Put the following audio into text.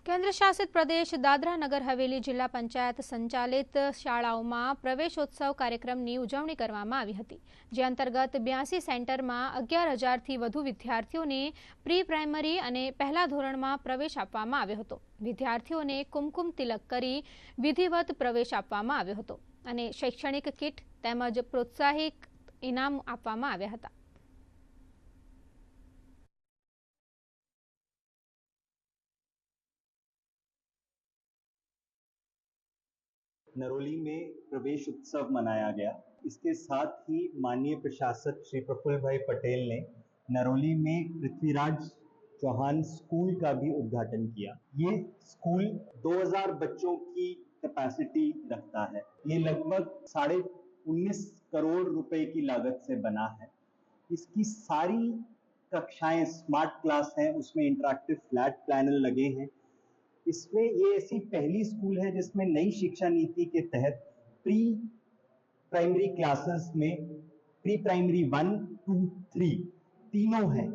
કેન્દ્ર શાસિત પ્રદેશ દાદરા નગર હવેલી જિલ્લા પંચાયત સંચાલિત શાળાઓમાં પ્રવેશોત્સવ કાર્યક્રમની ઉજવણી કરવામાં આવી હતી, જે અંતર્ગત 82 સેન્ટરમાં 11,000થી વધુ વિદ્યાર્થીઓને પ્રી પ્રાઇમરી અને પહેલા ધોરણમાં પ્રવેશ આપવામાં આવ્યો હતો। વિદ્યાર્થીઓને કુમકુમ તિલક કરી વિધિવત પ્રવેશ આપવામાં આવ્યો હતો અને શૈક્ષણિક કિટ તેમજ પ્રોત્સાહિક ઇનામ આપવામાં આવ્યા હતા। नरोली में प्रवेश उत्सव मनाया गया। इसके साथ ही माननीय प्रशासक श्री प्रफुल्ल भाई पटेल ने नरोली में पृथ्वीराज चौहान स्कूल का भी उद्घाटन किया। ये स्कूल 2000 बच्चों की कैपेसिटी रखता है। ये लगभग 19.5 करोड़ रुपए की लागत से बना है। इसकी सारी कक्षाएं स्मार्ट क्लास हैं, उसमें इंटरैक्टिव फ्लैट प्लानर लगे हैं। इसमें ये ऐसी पहली स्कूल है जिसमें नई शिक्षा नीति के तहत प्री प्राइमरी क्लासेस में प्री प्राइमरी 1, 2, 3 तीनों हैं।